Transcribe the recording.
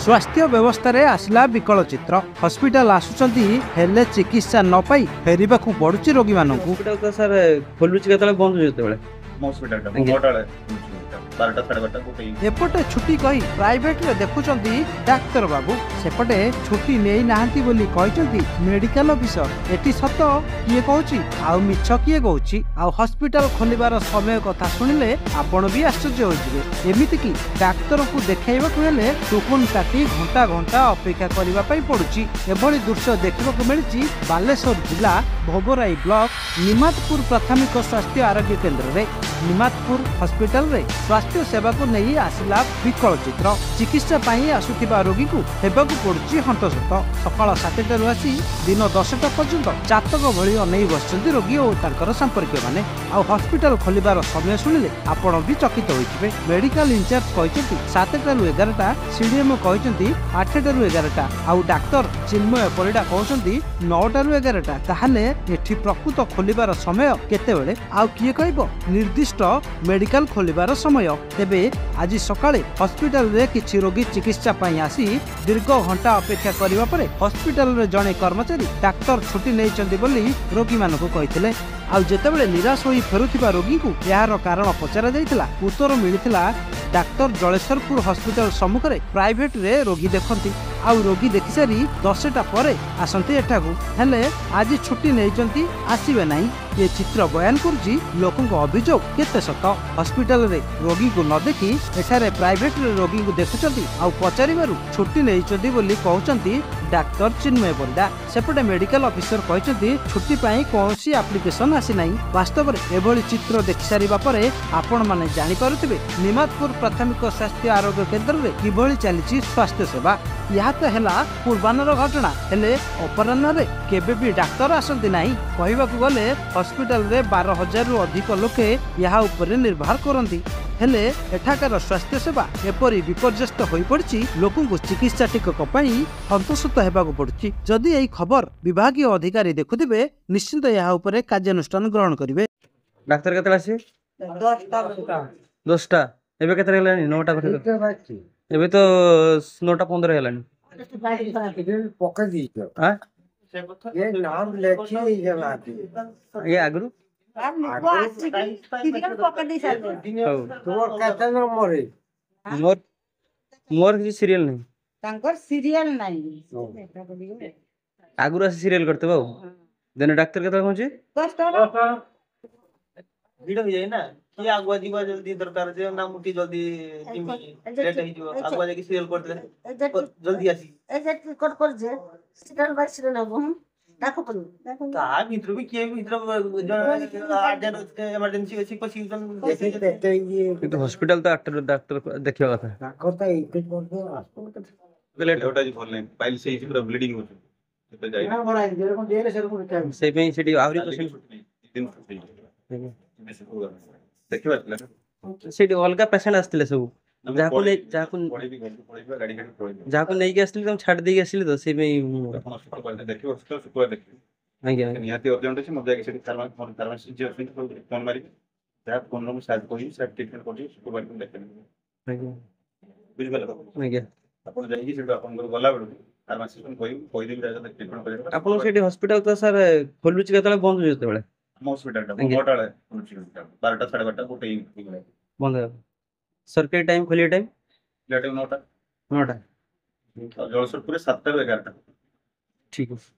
स्वास्थ्य व्यवस्था रे आसला विकल चित्र। हॉस्पिटल आसुचंती हेले चिकित्सा न पाई फेरिबाकू पड़ुची रोगी मानकू। हॉस्पिटल तो सर खोलुची केतले बंद होई जेतेबेले हॉस्पिटल टा मोटाळे 12टा 12:30 गोटे एपटे छुट्टी कही प्राइवेट रे देखुचंती डाक्टर बाबू, सेपटे छुट्टी नेई नाहंती बोली कहिचंती मेडिकल ऑफिसर। एटी सत किए कहूची आउ मिछ किए कहूची। आउ हॉस्पिटल खोलिबार समय कथा सुनिले आपण भी आश्चर्य होइजिबे। एमिति कि डाक्टर को देखाइबाकू हेले टोकन काटी घंटा घंटा अपेक्षा करिबा पई पडुची। एभली दृश्य देखिबाकू मिलिची बालेश्वर जिला भोगराई ब्लॉक निमातपुर प्राथमिक स्वास्थ्य आरोग्य केंद्र रे। निमातपुर हॉस्पिटल रे स्वास्थ्य सेवा को नहीं आसिला विकल चित्र। चिकित्सा पाई आसुथिबा रोगी को हेबाकू पडुची हंतसत। सकाळ 7टा रु आसी दिन 10टा पर्यंत चातक भଳି अनेई बसचंती रोगी और तांकर संपर्क माने। आ हॉस्पिटल खोलिबार समय सुनिले आपण भी चकित होइथिबे। मेडिकल इंचार्ज कहिसंती 7टा रु 11टा, सीडीएमओ कहिसंती 8टा रु 11टा, आ डॉक्टर चिन्मय परिडा कहउसंती 9टा रु 11टा। ताहाले एठी प्रकृत खोलिबार समय केतेबेले आ किए कहबो निर्दिष्ट मेडिकल खोलिबार समय। तेबे आज सकाळे हॉस्पिटल रे किछि रोगी चिकित्सा पाई आसी दीर्घ घंटा अपेक्षा करिबा परे हॉस्पिटल रे जणे कर्मचारी डाक्टर छुट्टी नेइचंती बोली रोगी मानको कहिथिले। आ जेतेबेले निराश होई फेरुथिबा रोगी को यार कारण पचरा जाइथिला, उत्तर मिलिथिला डाक्टर जलेश्वरपुर हॉस्पिटल सम्मुख रे प्राइवेट रे रोगी देखंती। आ रोगी देखि सारी 10टा परे आसंती एठाकू, हेले आज छुट्टी नेइचंती आसीबे नाही। ये चित्र बयान करछि लोकन को अभियोग केते सत। हॉस्पिटल रे रोगी को न देखि एठारे प्राइवेट रे रोगी को देखुचंती आ पचारिबारु छुट्टी नेइचंती बोली कहउचंती डाक्टर चिन्मय परिडा। सेपटे मेडिकल ऑफिसर कहउचंती छुट्टी पाई कोनोसी एप्लीकेशन आसी नाही। वास्तव रे एभली चित्र देखि सारिबा परे आपण माने जानि पारुथिबे निमातपुर प्राथमिक स्वास्थ्य आरोग्य केंद्र रे किभली चलीछि स्वास्थ्य सेवा। यह तो है पूर्वाहर घटना, हेले अपराह्न रे केबे भी डाक्तर आसंती नाही। कहिबाकू गले हॉस्पिटल रे 12,000 रु अधिक लोके यहा ऊपर निर्भर करंती। हेले एठाकार स्वास्थ्य सेवा एपरी विपर्यस्त होई पड़छि, लोकन को चिकित्सा टिकक पई हंतसत हेबाकू पड़छि। जदि एई खबर विभागीय अधिकारी देखुथिबे निश्चित यहा ऊपर कार्यानुष्ठान ग्रहण करिवे। डाक्टर केतला आसी 10टा एबे केतरे हेलानी 9टा कथे एबे तो 9:15 हेलानी पका दीजो हां ये नाम लेखी जलाती ये आगरू सीरियल पका दे साल तोर कते नंबर है मोर मोर किसी सीरियल नहीं तांकर सीरियल नहीं आगरू से सीरियल करते बाबू देने डॉक्टर केतला पहुंचे 10 ভিড় হয়ে যায় না কি আগুয়া দিবা জলদি দরকার যে না মুটি জলদি টিমি লেট হই যাব আগুয়া যে সিরিয়াল করতে জলদি আসি এই যে টিকট করছে সিরিয়াল বাই সিরিয়াল নেব দেখো কোন দেখো তা ভিতর भी के ভিতর अर्जेंट इमरजेंसी আছে પછી देखते ये কিন্তু হসপিটাল তো ডাক্তার দেখিবা কথা কথা এইটা করতে আসলে লেট ওটা জি বললেন পাইল সেই পুরো ব্লিডিং হচ্ছে তো যাই না বড় যেরকম দিলে সেরকম টাইম সেই পেই সেটি আউরি পেশেন্ট দিন ଦେଖିବା ସେଠି ଅଲଗା ପେସେଣ୍ଟ ଆସିଥିଲେ ସବୁ ଯାହାକୁ ନେଇ ଯାହାକୁ ନେଇକି ଆସିଥିଲି ତମ ଛାଡି ଦେଇକି ଆସିଲି ତ ସେଇ ପାଇଁ ଆଜ୍ଞା ନିହାତି ଅର୍ଜେଣ୍ଟ ଅଛି ମୁଁ ଯାଇକି ସେଠି ଫାର୍ମାସିଷ୍ଟ ଯିଏ ଅଛନ୍ତି ଫୋନ ମାରିକି ଯାହା ଫୋନର ମୁଁ ସାର୍ କହିବି ସାର୍ ଟ୍ରିଟମେଣ୍ଟ କରିବି ଶୁକ୍ରବାର ଦିନ ଦେଖେଇବି ଆଜ୍ଞା ବୁଝିପାରିଲେ ଆଜ୍ଞା ଆପଣ ଯାଇକି ସେଠୁ ଆପଣଙ୍କର ଗଲା ବେଳକୁ ଫାର୍ମାସିଷ୍ଟଙ୍କୁ କହିଦେବି ଟ୍ରିଟମେଣ୍ଟ କରିବା ଆପଣ ସେଠି ହସ୍ପିଟାଲ ତ ସାର୍ ଖୋଲୁଛି କେତେବେଳେ ବନ୍ଦ ହଉଛି ଯେତେବେଳେ ଆମ ହସ୍ପିଟାଲଟା ମୋଟାଳେ 12ଟା 12:30 ଗୋଟେ ବନ୍ଦ ସରକାରୀ ଟାଇମ ଖୋଲିବା ଟାଇମ ଲେଟ୍ 9ଟା ଜଳେଶ୍ୱରପୁରରେ ଜଳେଶ୍ୱରପୁରରେ 7ଟା ରୁ 11ଟା ଠିକ ଅଛି।